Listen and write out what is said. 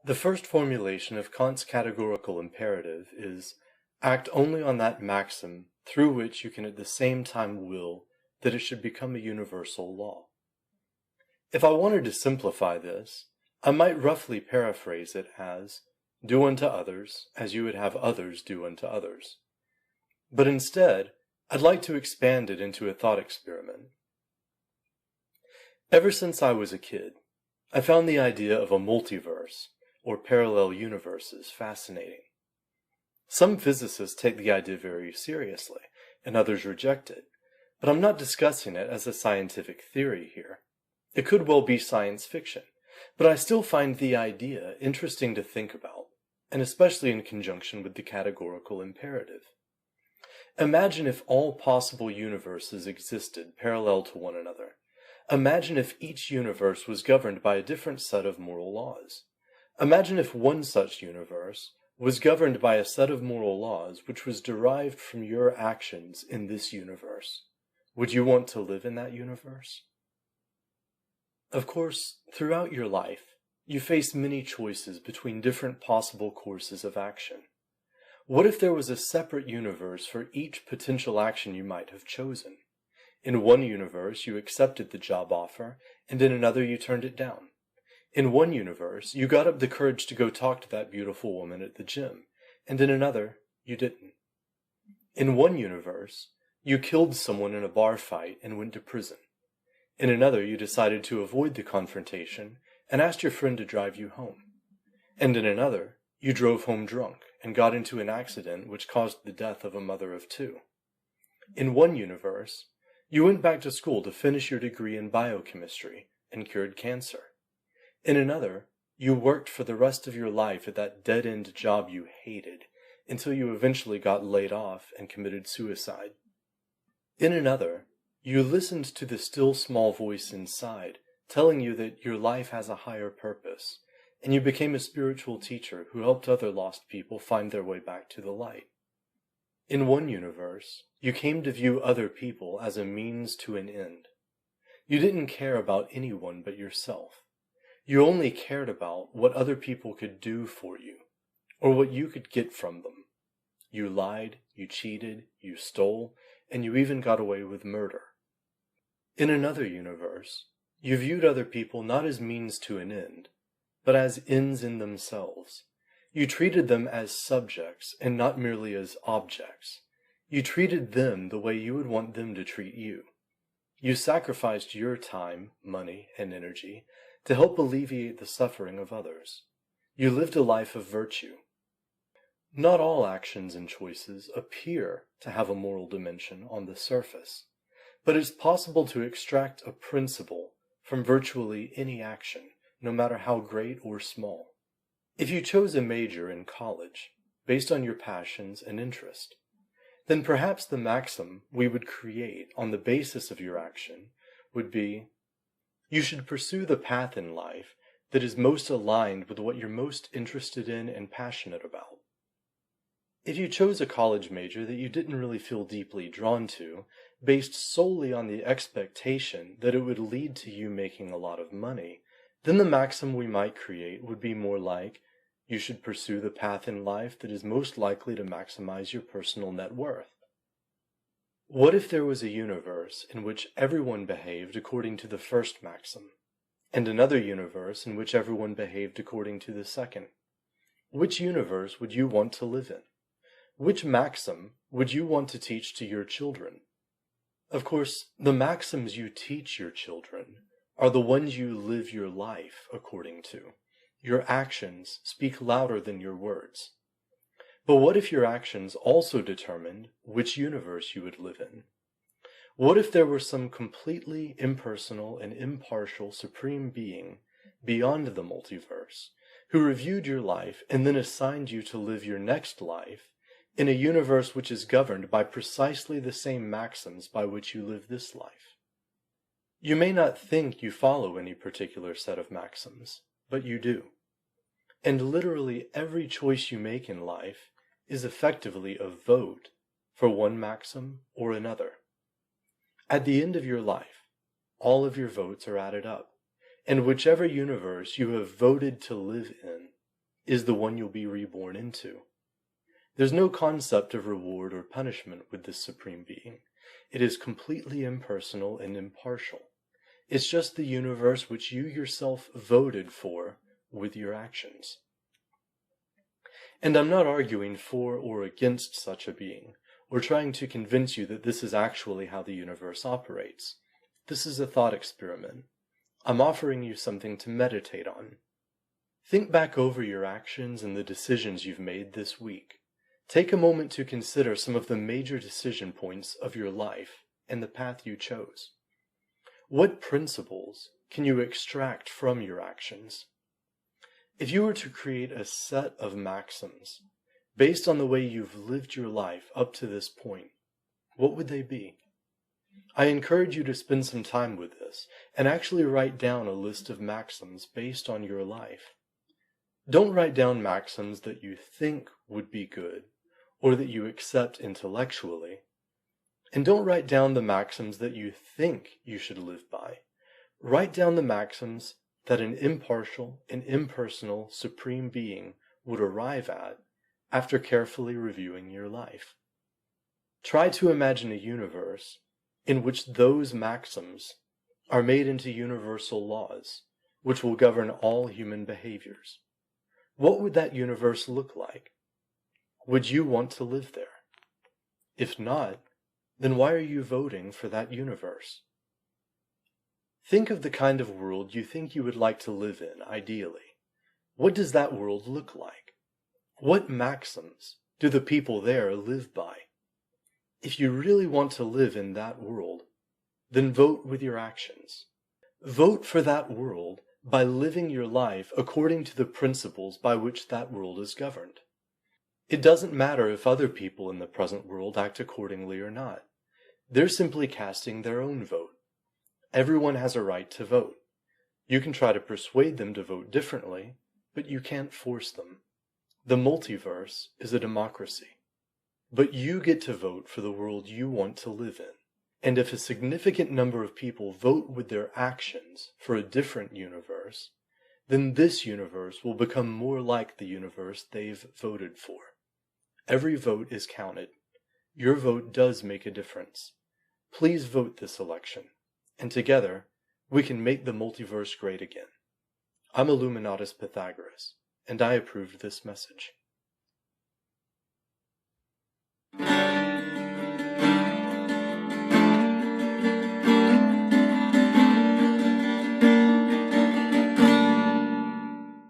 The first formulation of Kant's categorical imperative is, act only on that maxim through which you can at the same time will that it should become a universal law. If I wanted to simplify this, I might roughly paraphrase it as, do unto others as you would have others do unto others. But instead, I'd like to expand it into a thought experiment. Ever since I was a kid, I found the idea of a multiverse, or parallel universes, fascinating. Some physicists take the idea very seriously, and others reject it, but I'm not discussing it as a scientific theory here. It could well be science fiction, but I still find the idea interesting to think about, and especially in conjunction with the categorical imperative. Imagine if all possible universes existed parallel to one another. Imagine if each universe was governed by a different set of moral laws. Imagine if one such universe was governed by a set of moral laws which was derived from your actions in this universe. Would you want to live in that universe? Of course, throughout your life, you face many choices between different possible courses of action. What if there was a separate universe for each potential action you might have chosen? In one universe, you accepted the job offer, and in another you turned it down. In one universe, you got up the courage to go talk to that beautiful woman at the gym, and in another, you didn't. In one universe, you killed someone in a bar fight and went to prison. In another, you decided to avoid the confrontation and asked your friend to drive you home. And in another, you drove home drunk and got into an accident which caused the death of a mother of two. In one universe, you went back to school to finish your degree in biochemistry and cured cancer. In another, you worked for the rest of your life at that dead-end job you hated until you eventually got laid off and committed suicide. In another, you listened to the still small voice inside telling you that your life has a higher purpose, and you became a spiritual teacher who helped other lost people find their way back to the light. In one universe, you came to view other people as a means to an end. You didn't care about anyone but yourself. You only cared about what other people could do for you, or what you could get from them. You lied, you cheated, you stole, and you even got away with murder. In another universe, you viewed other people not as means to an end, but as ends in themselves. You treated them as subjects and not merely as objects. You treated them the way you would want them to treat you. You sacrificed your time, money, and energy to help alleviate the suffering of others. You lived a life of virtue. Not all actions and choices appear to have a moral dimension on the surface, but it's possible to extract a principle from virtually any action, no matter how great or small. If you chose a major in college, based on your passions and interest, then perhaps the maxim we would create on the basis of your action would be, you should pursue the path in life that is most aligned with what you're most interested in and passionate about. If you chose a college major that you didn't really feel deeply drawn to, based solely on the expectation that it would lead to you making a lot of money, then the maxim we might create would be more like, you should pursue the path in life that is most likely to maximize your personal net worth. What if there was a universe in which everyone behaved according to the first maxim, and another universe in which everyone behaved according to the second? Which universe would you want to live in? Which maxim would you want to teach to your children? Of course, the maxims you teach your children are the ones you live your life according to. Your actions speak louder than your words. But what if your actions also determined which universe you would live in? What if there were some completely impersonal and impartial supreme being beyond the multiverse who reviewed your life and then assigned you to live your next life in a universe which is governed by precisely the same maxims by which you live this life? You may not think you follow any particular set of maxims, but you do. And literally every choice you make in life is effectively a vote for one maxim or another. At the end of your life, all of your votes are added up, and whichever universe you have voted to live in is the one you'll be reborn into. There's no concept of reward or punishment with this Supreme Being. It is completely impersonal and impartial. It's just the universe which you yourself voted for with your actions. And I'm not arguing for or against such a being, or trying to convince you that this is actually how the universe operates. This is a thought experiment. I'm offering you something to meditate on. Think back over your actions and the decisions you've made this week. Take a moment to consider some of the major decision points of your life and the path you chose. What principles can you extract from your actions? If you were to create a set of maxims based on the way you've lived your life up to this point, what would they be? I encourage you to spend some time with this and actually write down a list of maxims based on your life. Don't write down maxims that you think would be good or that you accept intellectually. And don't write down the maxims that you think you should live by. Write down the maxims that an impartial and impersonal Supreme Being would arrive at after carefully reviewing your life. Try to imagine a universe in which those maxims are made into universal laws, which will govern all human behaviors. What would that universe look like? Would you want to live there? If not, then why are you voting for that universe? Think of the kind of world you think you would like to live in, ideally. What does that world look like? What maxims do the people there live by? If you really want to live in that world, then vote with your actions. Vote for that world by living your life according to the principles by which that world is governed. It doesn't matter if other people in the present world act accordingly or not. They're simply casting their own vote. Everyone has a right to vote. You can try to persuade them to vote differently, but you can't force them. The multiverse is a democracy. But you get to vote for the world you want to live in. And if a significant number of people vote with their actions for a different universe, then this universe will become more like the universe they've voted for. Every vote is counted. Your vote does make a difference. Please vote this election, and together we can make the multiverse great again. I'm Illuminatus Pythagoras, and I approved this message.